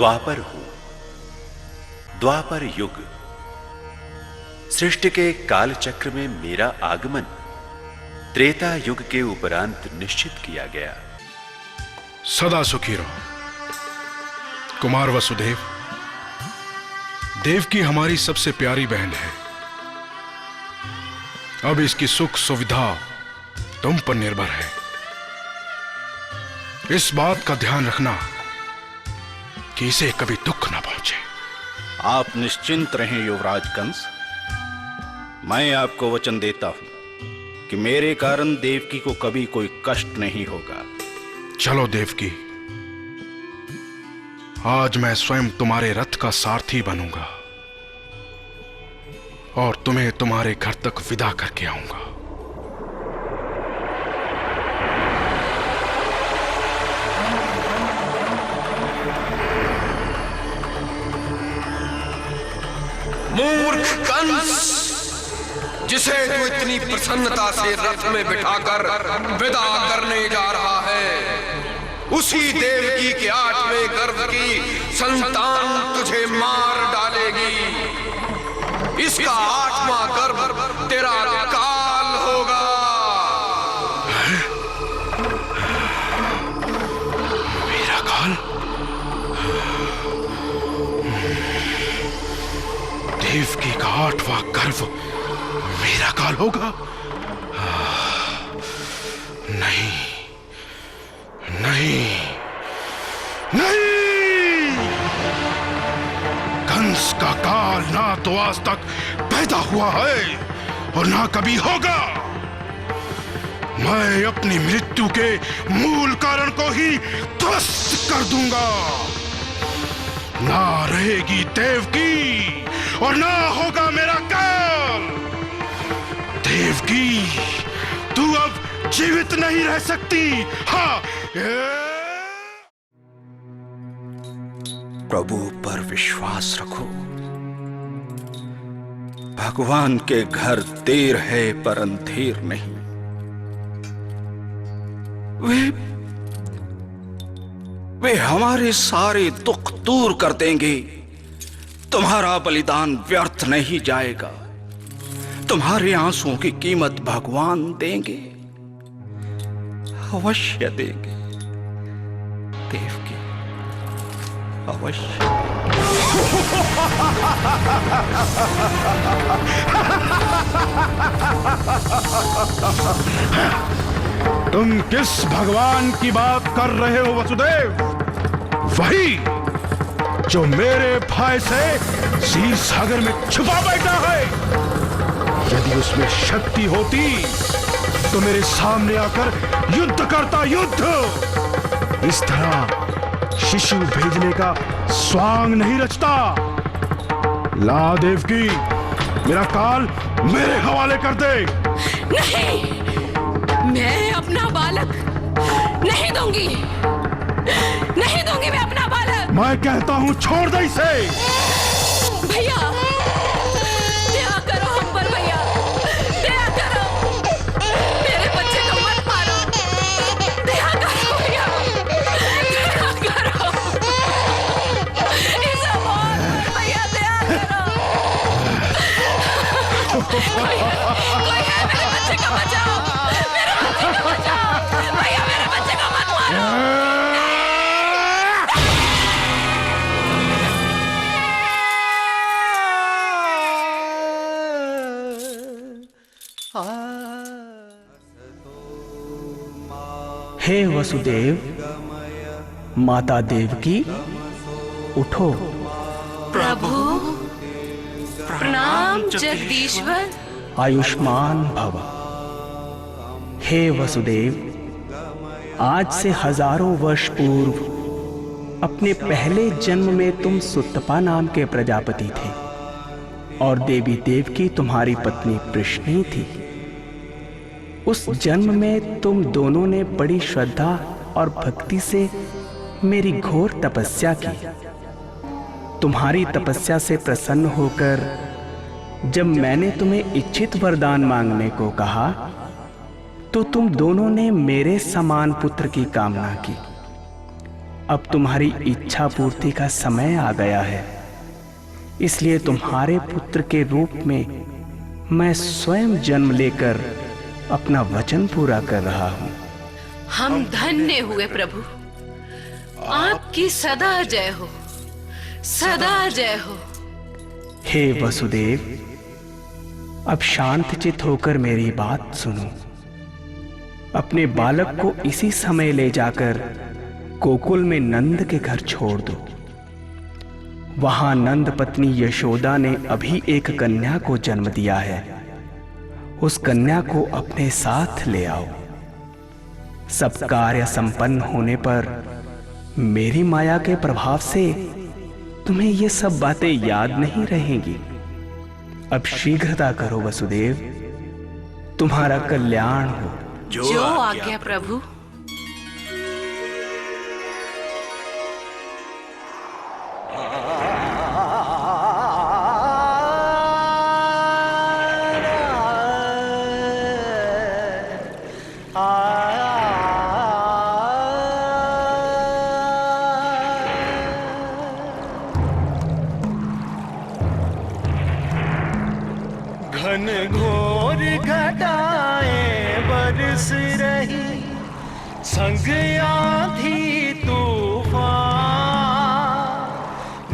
द्वापर हूं, द्वापर युग। सृष्टि के काल चक्र में मेरा आगमन त्रेता युग के उपरांत निश्चित किया गया। सदा सुखी रहो कुमार वसुदेव। देवकी हमारी सबसे प्यारी बहन है। अब इसकी सुख सुविधा तुम पर निर्भर है। इस बात का ध्यान रखना कि इसे कभी दुख ना पहुंचे। आप निश्चिंत रहें युवराज कंस। मैं आपको वचन देता हूं कि मेरे कारण देवकी को कभी कोई कष्ट नहीं होगा। चलो देवकी, आज मैं स्वयं तुम्हारे रथ का सारथी बनूंगा और तुम्हें तुम्हारे घर तक विदा करके आऊंगा। मूर्ख कंस, जिसे तू इतनी प्रसन्नता से रथ में बिठाकर विदा करने जा रहा है, उसी देवकी के 8वें गर्भ की संतान तुझे मार डालेगी। इसका 8वां गर्भ तेरा काल होगा। मेरा काल? देवकी का 8वां गर्भ मेरा काल होगा? नहीं नहीं नहीं। कंस का काल ना तो आज तक पैदा हुआ है और ना कभी होगा। मैं अपनी मृत्यु के मूल कारण को ही ध्वस्त कर दूंगा। ना रहेगी देवकी और ना होगा मेरा काल। देवकी, तू अब जीवित नहीं रह सकती। हाँ। प्रभु पर विश्वास रखो। भगवान के घर देर है पर अंधेर नहीं। वे हमारे सारे दुख दूर कर देंगे। तुम्हारा बलिदान व्यर्थ नहीं जाएगा। तुम्हारे आंसुओं की कीमत भगवान देंगे, अवश्य देंगे देवकी, अवश्य। तुम किस भगवान की बात कर रहे हो वसुदेव? वही जो मेरे भय से क्षीर सागर में छुपा बैठा है। यदि उसमें शक्ति होती तो मेरे सामने आकर युद्ध करता। युद्ध इस तरह शिशु भेजने का स्वांग नहीं रचता। ला देवकी, मेरा काल मेरे हवाले कर दे। नहीं, मैं अपना बालक नहीं दूंगी। नहीं दूंगी मैं अपना बालक। मैं कहता हूं छोड़ दे इसे। भैया, दया करो हम पर भैया, दया करो। मेरे बच्चे को मत मारो। दया करो भैया, दया करो। इसे मत भैया, दया करो। कोई है, मेरे बच्चे को बचाओ। मेरे बच्चे को बचाओ भैया, मेरे बच्चे को मत मारो। हे वसुदेव, माता देवकी, उठो। प्रभु, प्रणाम जगदीश्वर। आयुष्मान भव। हे वसुदेव, आज से हजारों वर्ष पूर्व अपने पहले जन्म में तुम सुतपा नाम के प्रजापति थे और देवी देवकी तुम्हारी पत्नी प्रश्नी थी। उस जन्म में तुम दोनों ने बड़ी श्रद्धा और भक्ति से मेरी घोर तपस्या की। तुम्हारी तपस्या से प्रसन्न होकर जब मैंने तुम्हें इच्छित वरदान मांगने को कहा तो तुम दोनों ने मेरे समान पुत्र की कामना की। अब तुम्हारी इच्छा पूर्ति का समय आ गया है, इसलिए तुम्हारे पुत्र के रूप में मैं स्वयं जन्म लेकर अपना वचन पूरा कर रहा हूं। हम धन्य हुए प्रभु, आपकी सदा जय हो, सदा जय हो। हे वसुदेव, अब शांतचित होकर मेरी बात सुनो। अपने बालक को इसी समय ले जाकर गोकुल में नंद के घर छोड़ दो। वहां नंद पत्नी यशोदा ने अभी एक कन्या को जन्म दिया है। उस कन्या को अपने साथ ले आओ। सब कार्य संपन्न होने पर मेरी माया के प्रभाव से तुम्हें ये सब बातें याद नहीं रहेंगी। अब शीघ्रता करो वसुदेव, तुम्हारा कल्याण हो। जो आज्ञा प्रभु। घन घोर घटाएं बरस रही, संग आंधी तूफान।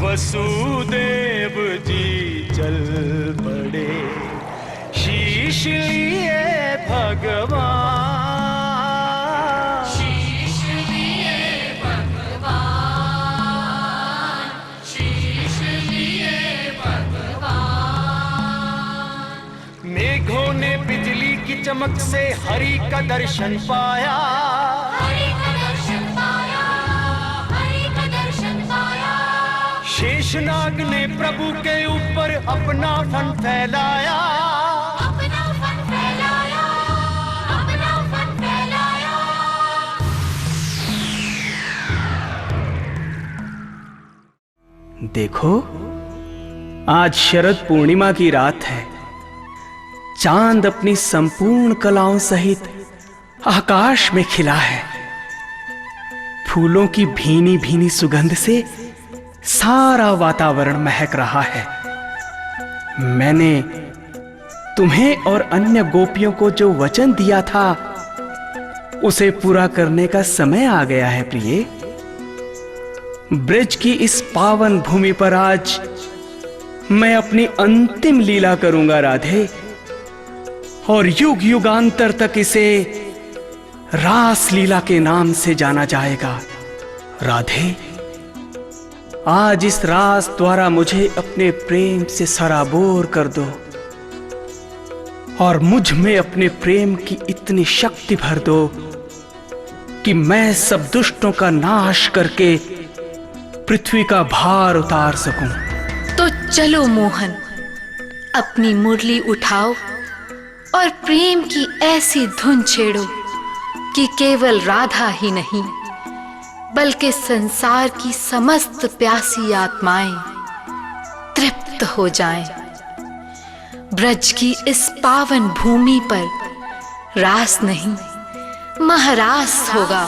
वसुदेव जी चल पड़े, शीश लिए भगवान। शीश लिए भगवान, शीश लिए भगवान। मेघों ने बिजली की चमक से हरि का दर्शन पाया, हरि का दर्शन पाया, हरि का दर्शन पाया। शेषनाग ने प्रभु के ऊपर अपना फन फैलाया, अपना फन फैलाया, अपना फन फैलाया। देखो, आज शरद पूर्णिमा की रात है। चांद अपनी संपूर्ण कलाओं सहित आकाश में खिला है। फूलों की भीनी भीनी सुगंध से सारा वातावरण महक रहा है। मैंने तुम्हें और अन्य गोपियों को जो वचन दिया था, उसे पूरा करने का समय आ गया है प्रिय। ब्रज की इस पावन भूमि पर आज मैं अपनी अंतिम लीला करूंगा राधे, और युग युगांतर तक इसे रास लीला के नाम से जाना जाएगा। राधे, आज इस रास द्वारा मुझे अपने प्रेम से सराबोर कर दो और मुझ में अपने प्रेम की इतनी शक्ति भर दो कि मैं सब दुष्टों का नाश करके पृथ्वी का भार उतार सकूं। तो चलो मोहन, अपनी मुरली उठाओ और प्रेम की ऐसी धुन छेड़ो कि केवल राधा ही नहीं बल्कि संसार की समस्त प्यासी आत्माएं तृप्त हो जाएं। ब्रज की इस पावन भूमि पर रास नहीं, महरास होगा।